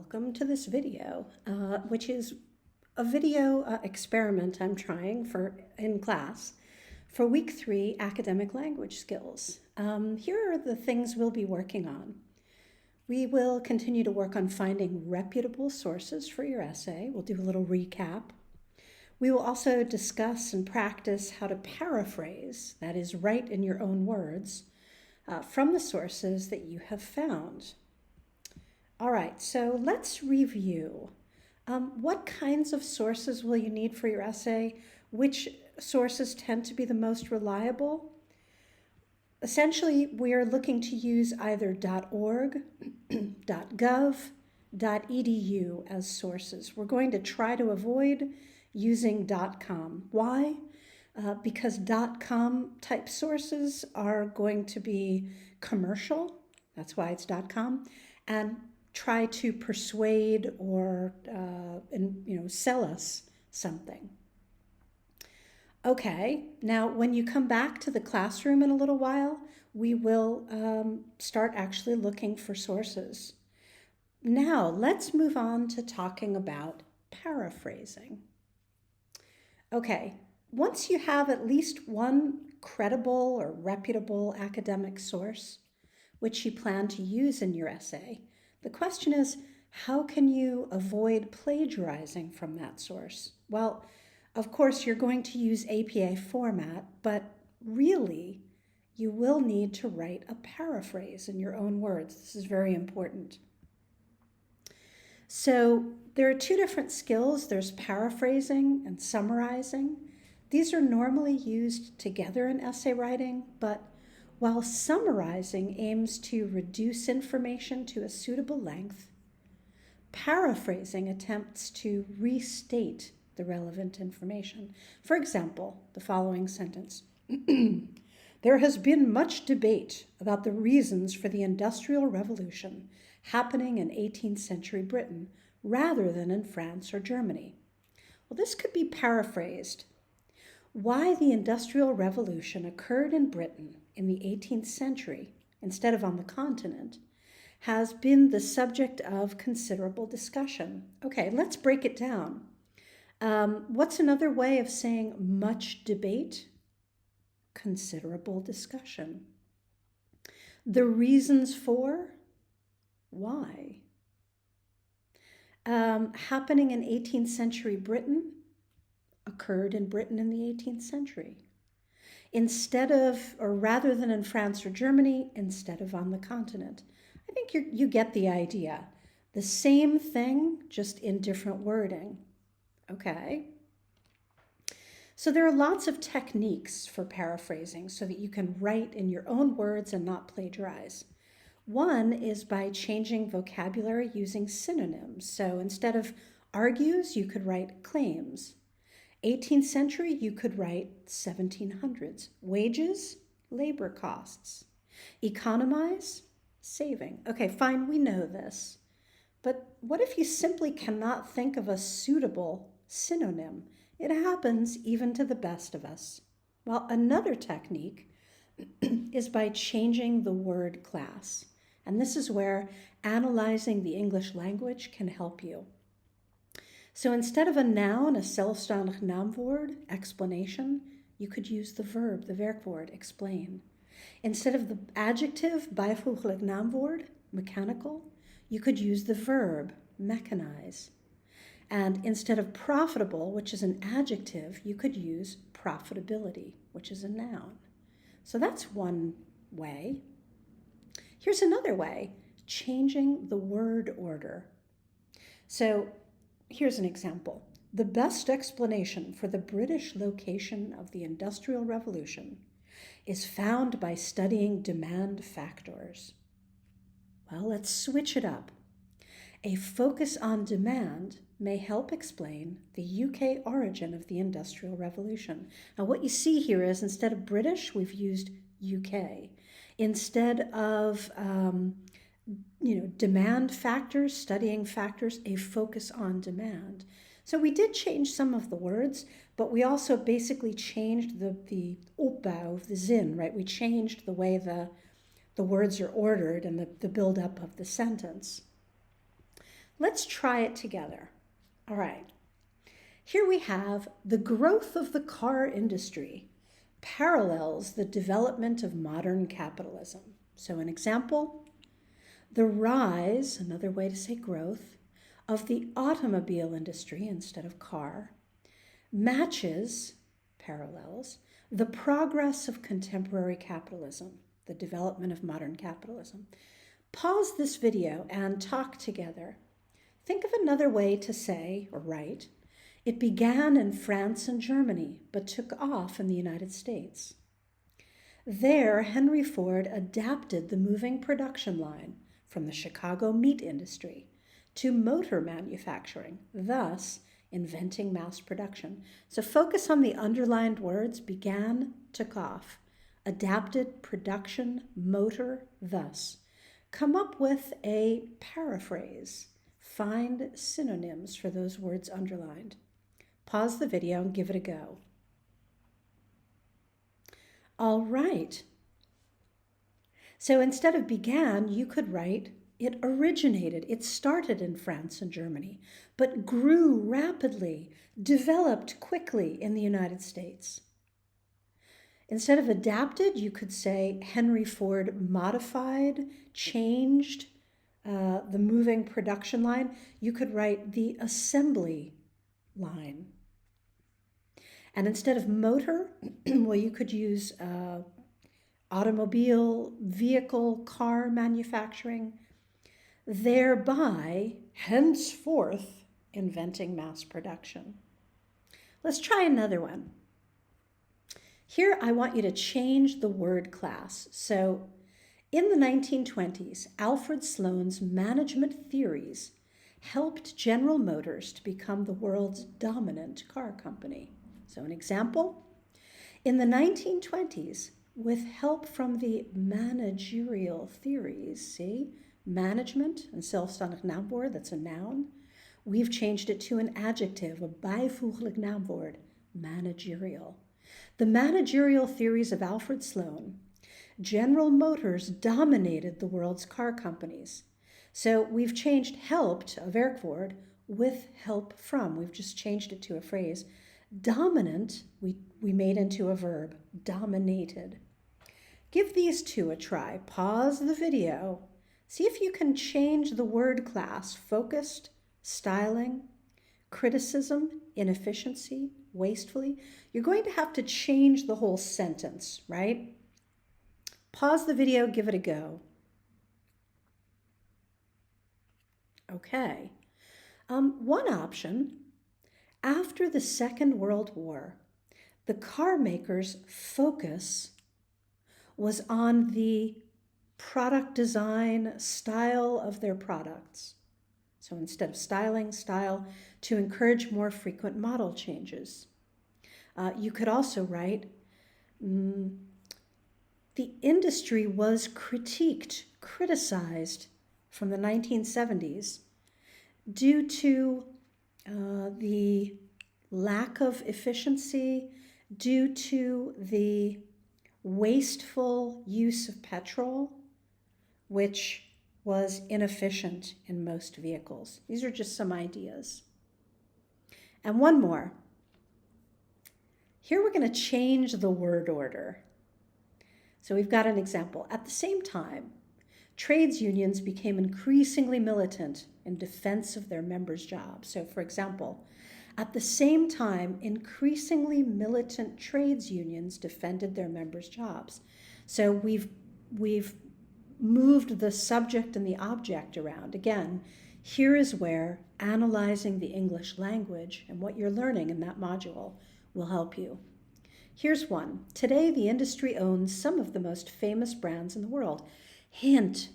welcome to this video, which is a video experiment I'm trying in class for week 3 academic language skills. Here are the things we'll be working on. We will continue to work on finding reputable sources for your essay. We'll do a little recap. We will also discuss and practice how to paraphrase, that is, write in your own words, from the sources that you have found. All right, so let's review. What kinds of sources will you need for your essay? Which sources tend to be the most reliable? Essentially, we are looking to use either .org, .gov, .edu as sources. We're going to try to avoid using .com. Why? Because .com type sources are going to be commercial. That's why it's .com. And try to persuade or sell us something. Okay, now when you come back to the classroom in a little while, we will start actually looking for sources. Now let's move on to talking about paraphrasing. Okay, once you have at least one credible or reputable academic source, which you plan to use in your essay, the question is, how can you avoid plagiarizing from that source? Well, of course, you're going to use APA format, but really, you will need to write a paraphrase in your own words. This is very important. So there are two different skills. There's paraphrasing and summarizing. These are normally used together in essay writing, but while summarizing aims to reduce information to a suitable length, paraphrasing attempts to restate the relevant information. For example, the following sentence. There has been much debate about the reasons for the Industrial Revolution happening in 18th century Britain rather than in France or Germany. Well, this could be paraphrased. Why the Industrial Revolution occurred in Britain in the 18th century instead of on the continent has been the subject of considerable discussion. Okay, let's break it down. What's another way of saying much debate? Considerable discussion. The reasons for? Why? Happening in 18th century Britain? Occurred in Britain in the 18th century. Instead of, or rather than in France or Germany, instead of on the continent. I think you get the idea. The same thing, just in different wording. Okay. So there are lots of techniques for paraphrasing so that you can write in your own words and not plagiarize. One is by changing vocabulary using synonyms. So instead of argues, you could write claims. 18th century, you could write 1700s. Wages, labor costs. Economize, saving. Okay, fine, we know this. But what if you simply cannot think of a suitable synonym? It happens even to the best of us. Well, another technique is by changing the word class. And this is where analyzing the English language can help you. So instead of a noun, a zelfstandig naamwoord, explanation, you could use the verb, the werkwoord, explain. Instead of the adjective, bijvoeglijk naamwoord, mechanical, you could use the verb, mechanize. And instead of profitable, which is an adjective, you could use profitability, which is a noun. So that's one way. Here's another way, changing the word order. So here's an example. The best explanation for the British location of the Industrial Revolution is found by studying demand factors. Well, let's switch it up. A focus on demand may help explain the UK origin of the Industrial Revolution. Now, what you see here is instead of British, we've used UK. Instead of demand factors, studying factors, a focus on demand. So we did change some of the words, but we also basically changed the opbouw of the zin, right? We changed the way the words are ordered and the buildup of the sentence. Let's try it together. All right. Here we have the growth of the car industry parallels the development of modern capitalism. So an example, the rise, another way to say growth, of the automobile industry instead of car matches, parallels, the progress of contemporary capitalism, the development of modern capitalism. Pause this video and talk together. Think of another way to say or write, it began in France and Germany, but took off in the United States. There, Henry Ford adapted the moving production line from the Chicago meat industry to motor manufacturing, thus inventing mass production. So focus on the underlined words began, took off, adapted, production, motor, thus. Come up with a paraphrase. Find synonyms for those words underlined. Pause the video and give it a go. All right. So instead of began, you could write, it originated, it started in France and Germany, but grew rapidly, developed quickly in the United States. Instead of adapted, you could say Henry Ford modified, changed the moving production line. You could write the assembly line. And instead of motor, well, you could use automobile, vehicle, car manufacturing, thereby, henceforth, inventing mass production. Let's try another one. Here, I want you to change the word class. So, in the 1920s, Alfred Sloan's management theories helped General Motors to become the world's dominant car company. So an example, in the 1920s, with help from the managerial theories, see, management and zelfstandig naamwoord, that's a noun, we've changed it to an adjective, a bijvoeglijk naamwoord, managerial. The managerial theories of Alfred Sloan, General Motors dominated the world's car companies. So we've changed helped, a werkwoord, with help from. We've just changed it to a phrase. Dominant, we made into a verb, dominated. Give these two a try. Pause the video. See if you can change the word class, focused, styling, criticism, inefficiency, wastefully. You're going to have to change the whole sentence, right? Pause the video, give it a go. Okay. One option, after the Second World War, the car makers' focus was on the product design, style of their products. So instead of styling, style, to encourage more frequent model changes. You could also write, the industry was critiqued, criticized from the 1970s due to the lack of efficiency, due to the wasteful use of petrol, which was inefficient in most vehicles. These are just some ideas. And one more. Here we're going to change the word order. So we've got an example. At the same time, trades unions became increasingly militant in defense of their members' jobs. So for example, at the same time, increasingly militant trades unions defended their members' jobs. So we've moved the subject and the object around. Again, here is where analyzing the English language and what you're learning in that module will help you. Here's one. Today, the industry owns some of the most famous brands in the world. Hint.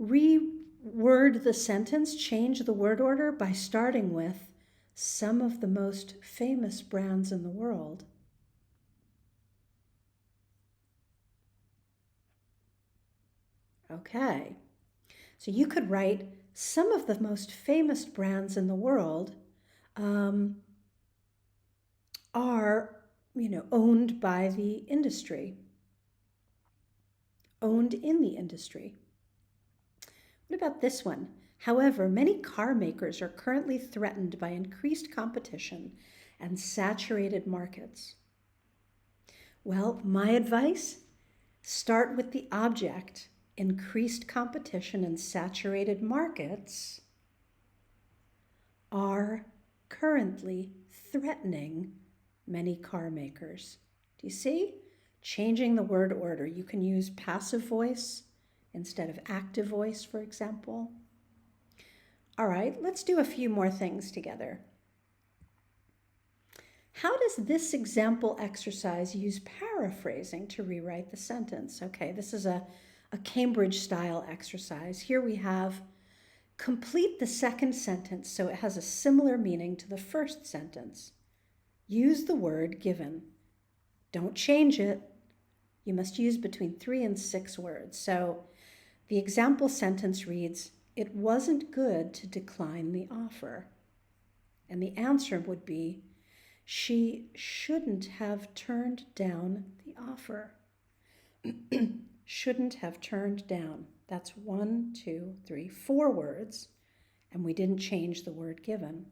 Reword the sentence, change the word order by starting with some of the most famous brands in the world. Okay. So you could write some of the most famous brands in the world are, owned by the industry, owned in the industry. What about this one? However, many car makers are currently threatened by increased competition and saturated markets. Well, my advice, start with the object. Increased competition and saturated markets are currently threatening many car makers. Do you see? Changing the word order. You can use passive voice instead of active voice, for example. All right, let's do a few more things together. How does this example exercise use paraphrasing to rewrite the sentence? Okay, this is a Cambridge style exercise. Here we have complete the second sentence so it has a similar meaning to the first sentence. Use the word given. Don't change it. You must use between 3 and 6 words. So the example sentence reads, "It wasn't good to decline the offer." And the answer would be, she shouldn't have turned down the offer. Shouldn't have turned down. That's 1, 2, 3, 4 words, and we didn't change the word given.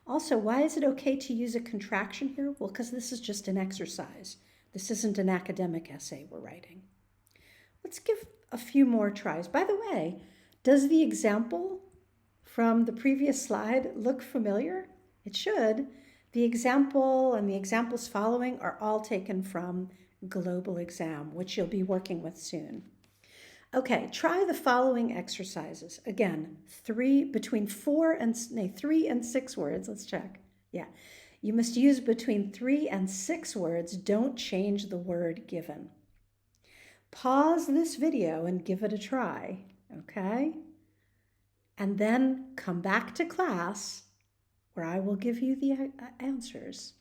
Also, why is it okay to use a contraction here? Well, because this is just an exercise. This isn't an academic essay we're writing. Let's give a few more tries. By the way, does the example from the previous slide look familiar? It should. The example and the examples following are all taken from Global Exam, which you'll be working with soon. Okay, try the following exercises. Again, 3 and 6 words. Let's check. Yeah, you must use between 3 and 6 words. Don't change the word given. Pause this video and give it a try, okay? And then come back to class where I will give you the answers.